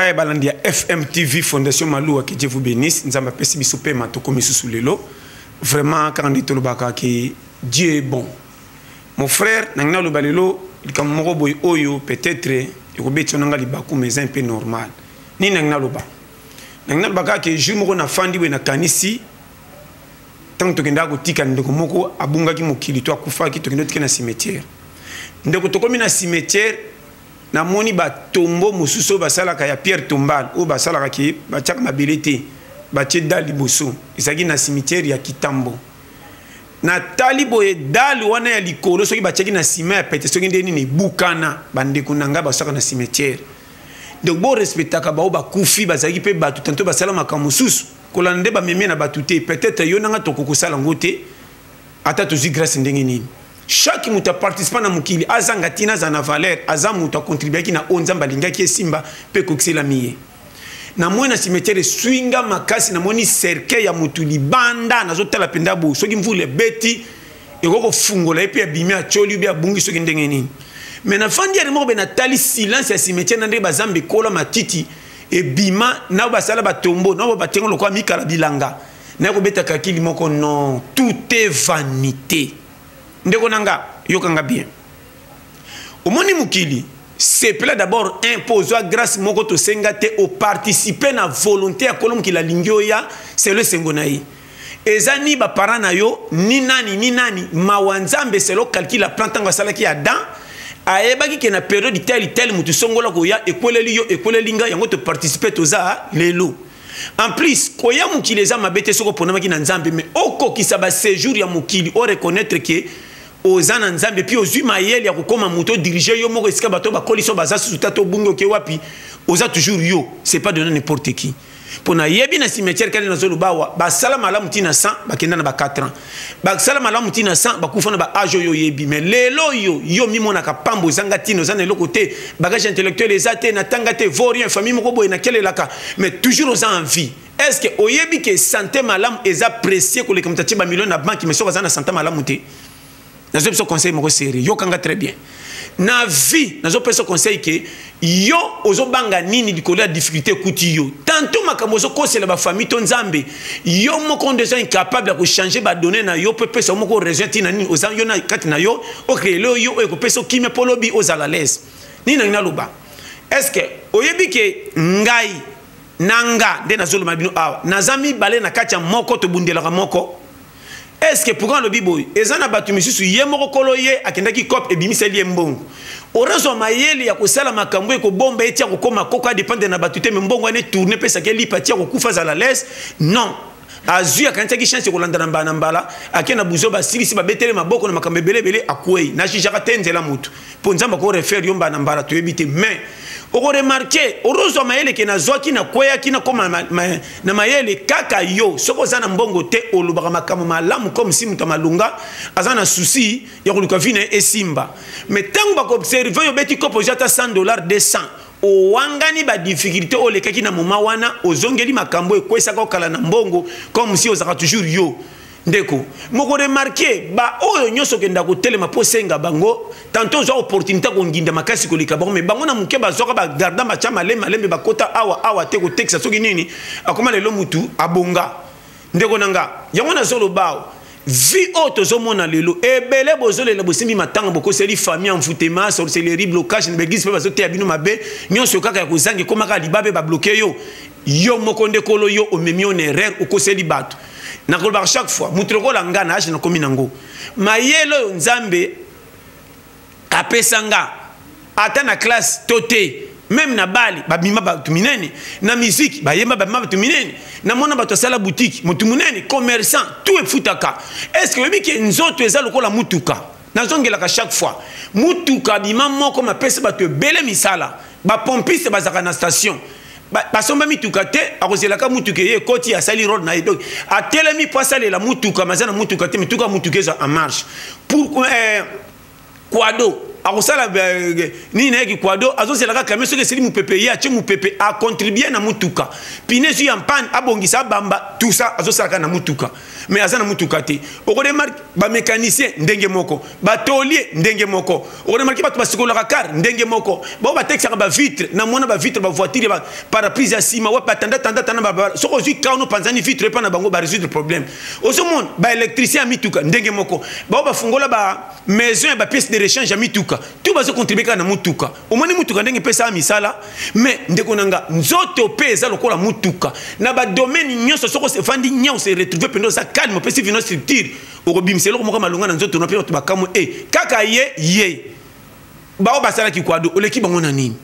Bye balandia FMTV Fondation Maloua, que Dieu vous bénisse. Nous avons passé bisopé matoko sous le lot. Vraiment quand on dit tout le baka que Dieu est bon. Mon frère nangna lo balelo comme moko boy oyo peut-être il obéit nanga li baku mais un peu normal. Ni nangna lo ba. Nangna lo baka que jour moko na fandi we na kanisi tant to kenda ko tika ndeko moko abunga ki mokili to akufa ki to kenda tika na cimetière. Ndeko to komi na cimetière na moni ba tombo mususo basala ka ya pierre tombale o basala ka ki ba chaka mabilité ba tcheda liboso isaki na cimetière ya Kitambo na talibo e dali wana ya likolo soki ba tchaki na ciment ya pete soki ndeni ni bukana bandeko nanga basaka na cimetière donc bo respectaka ba o ba kufi bazaki pe ba tutanto basala makambo mususu kolande ba meme na batute peut-être yo nanga tokoko sala ngote ata tozi grâce ndenge nini. Chaque muta participant na mukili azanga tina za na valeur aza muta contribuer ki na onzamba linga ki simba pe kokisela miye na mwana cimetière swinga makasi na moni cercueil ya mutu libanda nazo tala penda bu soki mvule beti ekoko fungola epi ya bimi acholi bi abungi soki ndenge nini mais na fandi ya mo be na tali silence ya cimetière na ndé bazambe kola matiti e bima na basala batombo na batengo lokwa mikala bilanga na ko beta kakili moko non tout est vanité. Ndeko nanga yokanga bien omoni mukili c'est pela d'abord imposé grâce moko to sengate au participer na volonté ya kolom ki la lingio ya c'est le sengonayi ezani ba parana yo ni nani mawanzambe c'est le calcul la plantanga sala ki adam ayebaki ke na période tel mutu songola ko ya ekoleli yo ekolelinga yango to participer to za lelo. En plus, koya mukili za mabete soko ponama ki na nzambe mais oko ki sa ba séjour ya mukili o reconnaître que ozana nzambe puis ozui mayeli ya kokoma muto diriger yo moko esika bato ba coalition baza suta to bungo ke wapi oza toujours yo c'est pas donner n'importe qui pona yebi na cimetière kali na zolo bawa ba sala malamu tina 100 ba kenda na ba 4 ans ba sala malamu tina 100 ba kufa na ba age yo yebi mais lelo yo mi mona ka pambo zanga tino zana le côté bagage intellectuel ezate na tangate vorien famille moko boy na kelelaka mais toujours aux en vie. Est-ce que oyebi ke santé malamu eza apprécié ko le kamtati ba million na banque mais so bazana santé malamu te nazo peso conseil moko sérieux yo kanga très bien na vie nazo peso conseil que yo ozo banga nini likolo ya difficulté kuti yo tantôt makambo zo kosela ba famille to nzambe yo moko déjà incapable de changer ba donner na yo pepe so moko raison tina nini oza yo na kati na yo o créer yo e ko peso kime polobi ozala l'aise ni na loba. Est-ce que oyebi ke ngai nanga de na zolo mabino awa nazami balé na kati ya moko to bundela moko. Est-ce que pourquoi le biboy ezana batu misusu ye moko kolo ye akendaki cop e bimiseli mbongo orazo mayeli ya kosala makambo ko bomba etia ko koma koka dépendre na batute mbongo ane tourner pesa ke li patia ko kufa za la laisse non azu akantaki chance ko landa na mbala akena buzo ba silisi ba betele maboko na makambo belebele akwei na jijaka tenzela mutu ponzamba ko refaire yomba na mbala to ebite mais oko remarquer orozo mayele ke na zoki na kwea kina koma na mayele kaka yo soko zana mbongo te olubaka makambo malamu comme si muta malunga azana souci ya koluka vine esimba mais tango ba observer yo beti kopo jata $100 200 o wangani ba difficulté o lekaki na moma wana ozongeli makambo ekwesa ko kala na mbongo comme si ozaka toujours yo ndeko moko remarquer ba oyo nyoso kenda ko telema po senga bango tantôt zo opportunité ko nginda makasi ko lika mais bango na muke bazoka ba garda ma chama lembe bakota awa te ko texte soki nini akoma lelo mutu abonga ndeko nanga yango na zolo bao vi auto zo mona lelo ebele bozole le bosimbi matanga boko seli famille envoûtement sorcellerie blocage na l'église pe bazote ya bino mabe nyonso kaka ya kozange koma ka libabe ba bloquer yo moko ndekolo yo omemi on erreur o koseli bato na kolba chaque fois mutroko la ngana aje na komi nango mayelo nzambe apesanga ata na classe toté même na bali babima batu minene na musique bayemba babima batu minene na mona bato sala boutique mutu munene commerçant tout est futaka. Est-ce que webi ke nzoto eza lokola mutuka na zongela ka chaque fois mutuka bima moko ma pesa bato bele misala ba pompiste bazaka na station basomba mituka te akozelaka mutuka ye koti asali road na donc atelemi po asalela mutuka mazana mutuka te mituka mutuka eza en marche pour kwado akosala ni na ki kwado azozelaka kamé soki esili mupepe ye atie mupepe a contribuer na mutuka pinesu ya mpane abongisa bamba tout ça azosalaka na mutuka mais azana mutuka te okoremarke ba mécanicien ndenge moko ba taulier ndenge moko okoremarke ba basikola car ndenge moko ba ba texaka ba vitre na mona ba vitre ba voiture ba parapluie ya sima wa patanda tanda ba soko zui kaono panzani vitre pa na bango ba résoudre problème osomon ba électricien ya mituka ndenge moko ba fungola ba maison ba pièce de rechange ya mituka tout ba se contribuer na mutuka omoni mutuka ndenge pesa misala mais ndeko nanga nzoto pesa lokola mutuka na ba domaine nyonso soko se fandi nyao se retrouver pendo sa calme pesi vino structure okobimselo ko malunga na nzoto na pe to bakamu kaka ye ba basala ki kwado oleki bango na nini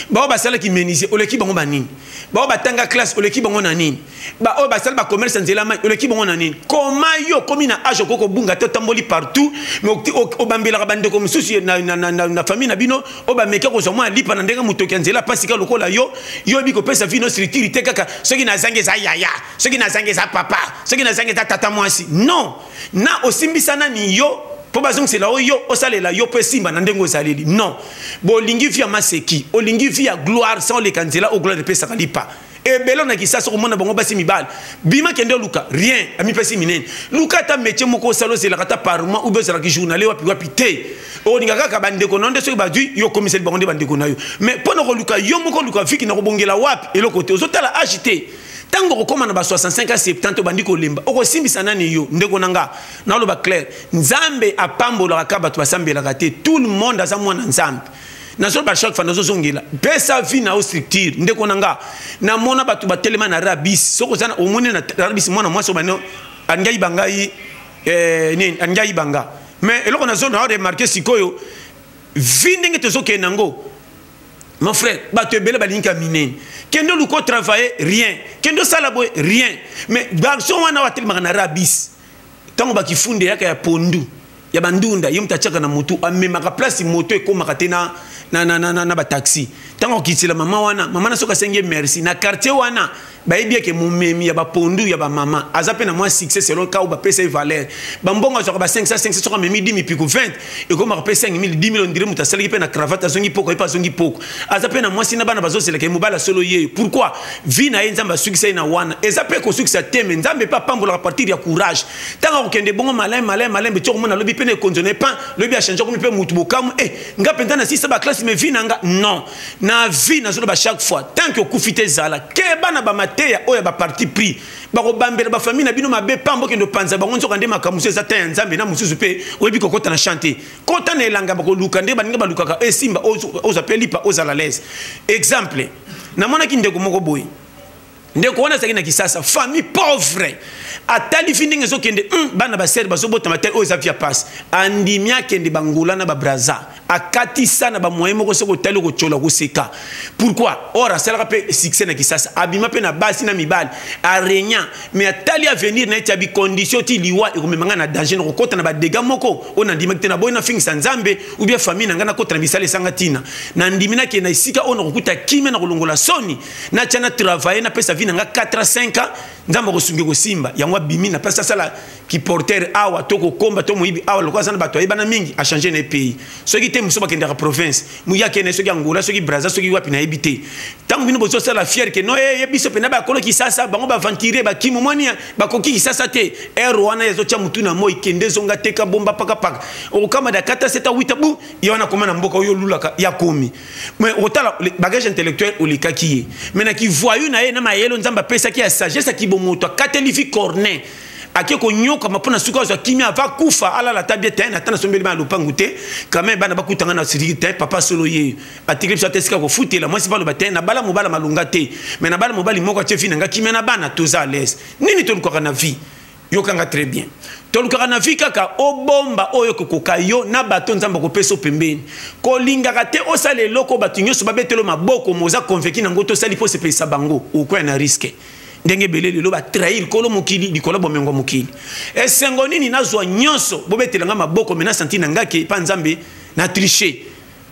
ba basala ki menuisier oleki bango banini ba batanga classe oleki bango na nini ba basala ba commerce nzela mai oleki bango na nini comment yo komi na age koko bunga to tamboli partout mais obambela bande ko mususu na famille na bino obameka ko zomwa lipa na ndenga mutoki nzela pasika lokola yo biko pesa vino structure te kaka soki na zange za yaya soki na zange za papa soki na zange za tata mwasi non na osimbisana ni yo po bazong c'est là yo osalela yo pe simba na ndengo saleli non bo lingi via maseki o lingi via gloire sans les kanzela au gloire de pesa kalipa e belo na kisasa ko mona bango basi mibal bima kende luka rien ami pesi minene luka ta métier moko salo c'est la kata par mois ou bien la ki journalier wapi te o ninga kaka bande ko nonde so ba du yo commissaire bango de bande ko na yo mais pono ko luka yo moko luka fiki na ko bongela wapi et le côté ozotala agité tango kokoma na ba 65 à 70 bandi ko lemba oko simbisa nani yo ndeko nanga na lo ba clair nzambe apambola ka bato basambela kate tout le monde aza mwana nzambe na so ba chaque fois nazo zongela pesa vie na structure ndeko nanga na mona bato batelema na rabis soko zana omone na rabis mwana mwaso bano angai bangai nini angai banga mais eloko nazo na remarquer sikoyo vie ndenge tozo kenango. Mon frère, bato ebele balinka minene. Kendo luko travailler rien. Kendo salabo rien. Mais banso wana watel magana rabis. Tango bakifunde yaka ya pondu. Ya bandunda yemtachaka na moto amemaka place moto ekomaka te na ba taxi. Tango kitila mama wana, mama na soka senge merci na quartier wana. Baibia ke mumemi ya ba pondu ya ba mama azape na moi succès selon ka ou ba pesa valeur bambonga soka ba 500 soka memi 10 piko 20 et comme ba pesa 5000 10 000 on dirait mutasali pe na cravate azongi poko pa zongi poko azape na moi sina bana bazo seleke mobala solo ye pourquoi vie na nzamba succès na wana ezape ko succès teme nzambe pa pambola à partir ya courage tanga okende bongo malin be toko mona lobi pe ne konzone pas lobi a changer comme pe mutu bokamu nga penda na sisa ba classe me vie nanga non na vie na zolo ba chaque fois tant que okufite zala ke bana ba ya oya ba parti pris ba ko bambela ba famille na bino mabe pambo kendo panza ba ngonzo kande makamuso za ta nzambe na mususu pe oyebi ko kota na chanter kota na elanga ba ko luka nde ba ninga ba lukaka simba oza peli pa oza la l'aise exemple na mona ki ndeko moko boy ndeko wana sakina kisasa famille pauvre atali findinga zo kende bana ba ser ba zo bota matel oza via passe andimia kende bangula na ba braza akati sana ba moyemo ko soko tali ko chola ko seka pourquoi ora sala pe succès na kisasa abima pe na basi na mibali arenya mais atali avenir na etabi condition ti liwa e ko memanga na danger ko kota na ba dégâts moko ona ndimaki na boy na fingisa nzambe ou bien famille ngana kota na bisale sangatina na ndimina ke na isika ona ko kuta kime na kolongola soni na chana travailler na pesa vina nga 4 à 5 ans nzambe ko sunge ko simba yango bimi na pesa sala ki porter awa toko komba to moyibi awa lokwa sana bato ayibana mingi a changer na pays soki te musoba kende ka province muya kene soki Angola soki Brazza soki wapi na ebité tango bino bozo sala fier ke no yebiso pena ba kolo ki sasa bango ba ventire ba kimu moni ba koki ki sasa te wana yezo cha mutu na moi kende zonga teka bomba paka o kama da 4 7 8 bu yona koma na mboka yo lulaka ya komi mais otala bagage intellectuel olikaki mais na ki voyou na ye na mayelo nzamba pesa ki ya sagesse ki bomoto katelifi cornet akeko nyoka mapona suka za kimia va kufa ala la tabia tena tana sombeli ba lupangu te quand même bana bakutanga na sirite papa solo ye atikri sa tesika ko futela moi si ba lo batena bala mobala malunga te mais na bala mobali moko chefi nga kimia na bana toza les nini to luka na vie yokanga très bien to luka na vie kaka obomba oyo kokoka yo na bato nzamba ko peso pembeni ko linga te osale loko batinyo so babetelo maboko moza convaincu na ngoto sali po se pesa bango ou quoi na risque ndenge belele lo ba trahir kolo mokili dikolo bomengo mokili esengo nini nazwa nyonso bobetelanga maboko mena santi na ngake pa nzambe na tricher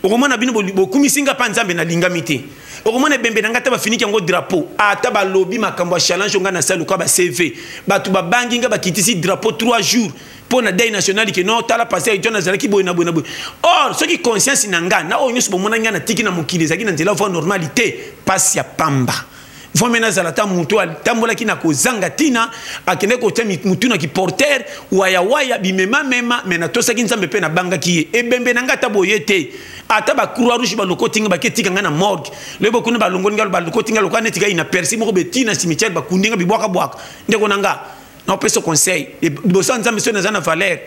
okomona bino bokumisinga pa nzambe na lingamite okomona bembe nanga ta ba finiki yango drapeau ata ba lobby makambo challenge nga na salu kwa ba CV batu ba bangi nga bakitisi drapeau 3 jours pour na day national que non tala passer John Azalaki boy na boy or ce qui conscience nanga na onyo so bomona nga na tiki na mokili zaki na nzela voie normalité passe ya pamba vomena zalata mutu tambola ki na kozanga tina akende ko te mutu na ki porter waya waya bimema mema mena tosa ki nzambe pe na banga ki ebembe na ngata boyete ata ba croix rouge ba lokotinga ba ketika ngana morgue lebo kuna ba longoni ngalo ba lokotinga lokana tika ina persi moko betina cimetière ba kundinga bibwaka bwaka ndeko nanga na peso conseil e bosa nzambe so na zana valeur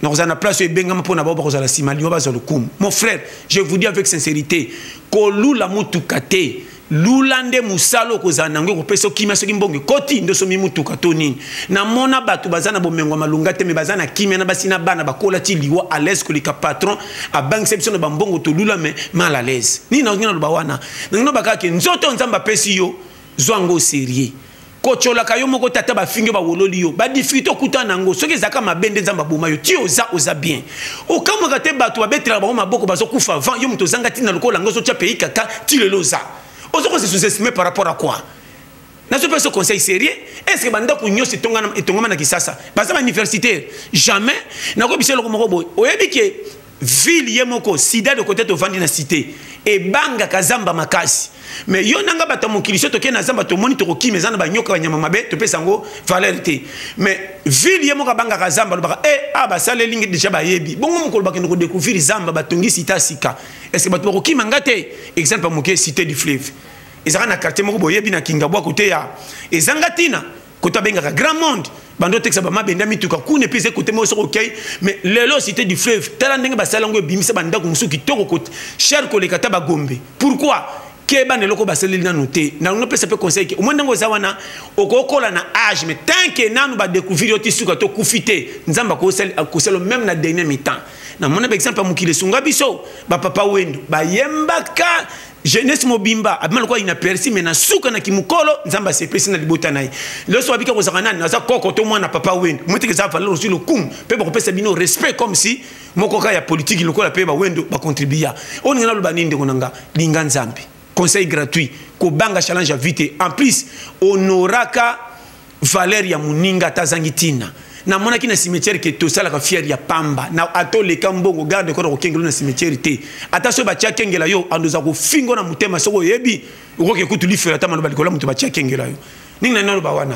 na kozana place ebengama pona ba kozala simali ba zalo kum. Mon frère, je vous dis avec sincérité ko lula mutukate lulande musalo kozana ngwe ko peso kimia soki mbonge koti ndoso mi mutuka toni na mona batu bazana bomengwa malunga te me bazana kimia na basina bana bakola ti liwa à l'aise ko lika patron a bank section ba mbongo to lula me mal à l'aise ni na ngina bawana ngino bakake nzoto nzamba pesi yo zwango sérieux kochola kayo moko tata ba finge ba wololi yo ba difficulté okuta nango soki zaka mabende nzamba boma yo ti oza bien okamwa te batu ba betela ba maboko bazo kufa vent yo muto zanga tina lokola ngo so tia pays kaka ti leloza ozo se sous-estimer par rapport à quoi na ce ce conseil sérieux est-ce que banda ko nyosi tongama na kisasa baza universitaire jamais na ko biselo ko moko boy oyebi ke ville yemoko sida de côté to vandi na cité e banga kazamba makasi mais yo nanga bata mokiliso to ke na zamba to moni to ko kimezana ba nyoka nyama mabe to pesa ngo valeur te mais ville yemoko banga kazamba lobaka ba sale lingi déjà ba yebi bongo mokolo bakende ko découvrir zamba batongi sita sika est-ce que batu ko kimanga te exemple moké cité du fleuve ezaka na quartier moko boyebi na kingabwa côté ya ezangatina côté benga grand monde bando texte ba mabenda mituka kune pise côté mo so OK mais lelo cité du fleuve tala ndenge ba salango bimisa banda ko musuki toko côté cher ko le kata ba gombe pourquoi ke ba neloko ba selili na noté na no pese pe conseil ke o mondango za wana okokola na âge mais tant que nanu ba découvrir oti suka to kufite nzamba ko sel même na dernier mi-temps na mon exemple mukile sunga biso ba papa wendo ba yembaka jeunesse mobimba abimala kwa ina persi mena suka na kimukolo nzamba se pesi na libota nai leso abika kozaka nani na za koko to mwana papa wendo mutike za valeur sur le kum pe ba kopesa bino respect comme si moko ka ya politique lokola pe ba wendo ba contribuer on ngana loba ninde konanga linga nzambe conseil gratuit ko banga challenge à vite en plus honoraka valeur ya muninga tazangitina na mona ki na cimetière ke to sala ka fier ya pamba na ato le kambongo garde ko ko kengelo na cimetière te ata so ba tia kengela yo andoza ko fingo na mutema soko yebi ko ke kutu li fera tama no ba likola mutu ba tia kengela yo ninga na no ba wana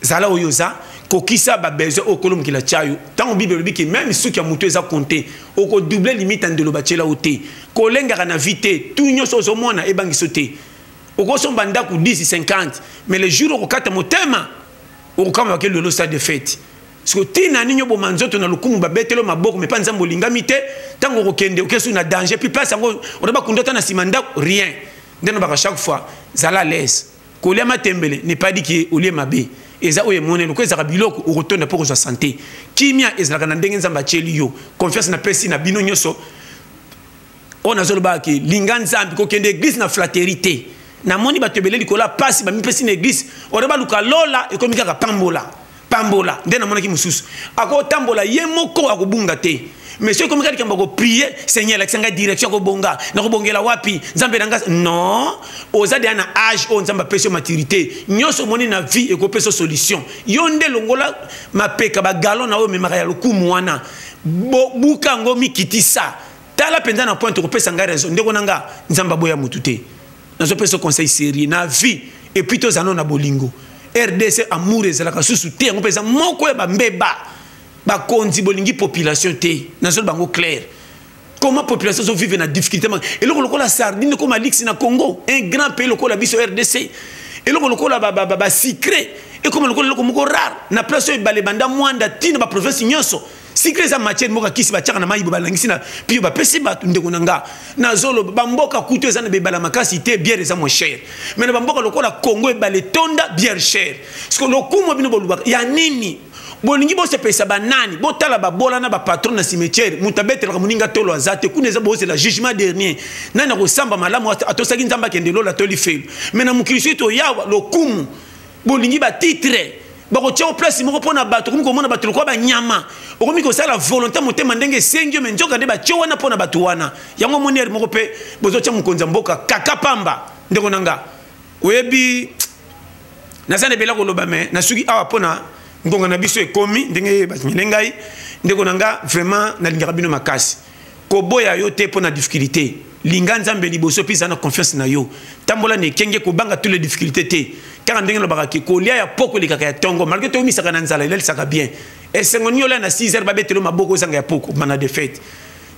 zala oyoza ko kisa ba bezo o kolom ki la chayo tango bible bi ke même suki ya mutu eza compter o ko doubler limite ndelo ba chela ote ko lenga na vite tout nyoso so mona e bangi sote o ko so banda ku 10 50 mais le jour o ko kata mutema o ko kama ke le stade de fête. Parce que tina ninyo bo manzoto na lukumu ba betelo maboko me pa nzambo lingami te tango ko kende okesu na danger puis place ngo oba kundota na simanda rien ndeno ba chaque fois zala l'aise ko lema tembele ne pas dit que olie mabe eza oye monene ko ezaka biloko o retourne pour sa santé kimia ezaka na ndenge nzamba cheli yo confiance na pesi na bino nyoso on azolo ba ke linga nzambi ko kende église na fraternité na moni ba tebele likola pasi ba mi pesi na église oba luka lola e komika ka pambola ndena mona ki mususu ako tambola ye moko akobunga te mais ceux comme quelqu'un va prier Seigneur la direction ko bonga na ko bongela wapi nzambe nanga non oza de na âge on nzamba peso maturité nyoso moni na vie e ko peso solution yonde longola mapeka ba galon na o memaka ya lokumu wana buka ngo mikitisa tala penza na point ko pesa nga raison ndeko nanga nzamba boya mututé na zo peso conseil sérieux na vie et plutôt zano na bolingo RDC amour ezalaka susu te ngo pesa moko ya bambeba ba konzi bolingi population te na zo bango clair comment population so vivre na difficulté et loko la sardine comme Alix na Congo un grand pays loko la biso RDC et loko la ba secret et comme loko moko rare na place e balebanda mwanda tina ba province nyonso secret za matière moka kisi ba tchaka na mayibo balangisi na puis ba pesi ba ndeko nanga na zolo ba mboka kutu eza na bebala makasi te bière eza moins cher mais na mboka lokola Congo e balé tonda bière cher parce que lokumo bino boluba ya nini bolingi bo se pesa banani bo tala ba bola na ba patron na cimetière mutabetela ka muninga tolo azate kuneza bo c'est la jugement dernier nana ko samba malamu atosaki nzamba kendelo la toli fel mais na mukristo to yawa lokumu bolingi ba titre bako tia place moko pona bato komi komona bato lokwa ba nyama okomi ko sala volonté motema ndenge sengio men njoka de ba tia wana pona bato wana yango moniere moko pe bozo tia mukonza mboka kaka pamba ndeko nanga oyebi nazane bela ko loba me nasuki awa pona ngonga na biso ekomi ndenge batinyelengai ndeko nanga vraiment na lingaka bino makasi ko boya yo te pona difficulté linga nzambe liboso puis na confiance na yo tambola ne kenge ko banga toutes les difficultés té car ndenge lo bakaki ko lia ya poko likaka ya tongo malgré to misaka na nzala il saka bien et sengoni yo la na 6h babetelo maboko zanga ya poko mana de fête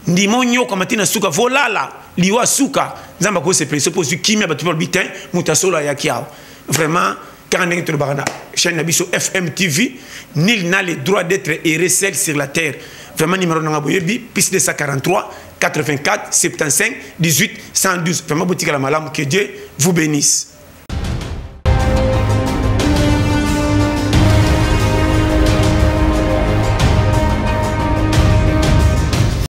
ndimo nyoko matina suka volala liwa suka nzamba ko se preso pour kimia batu pour bitin mutasola ya kiao vraiment car ndenge to bakana chaîne nabiso FM TV nul n'a le droit d'être erré seul sur la terre vraiment numéro na boyebi plus 243 84 75 18 112 vraiment boutique la malam que Dieu vous bénisse.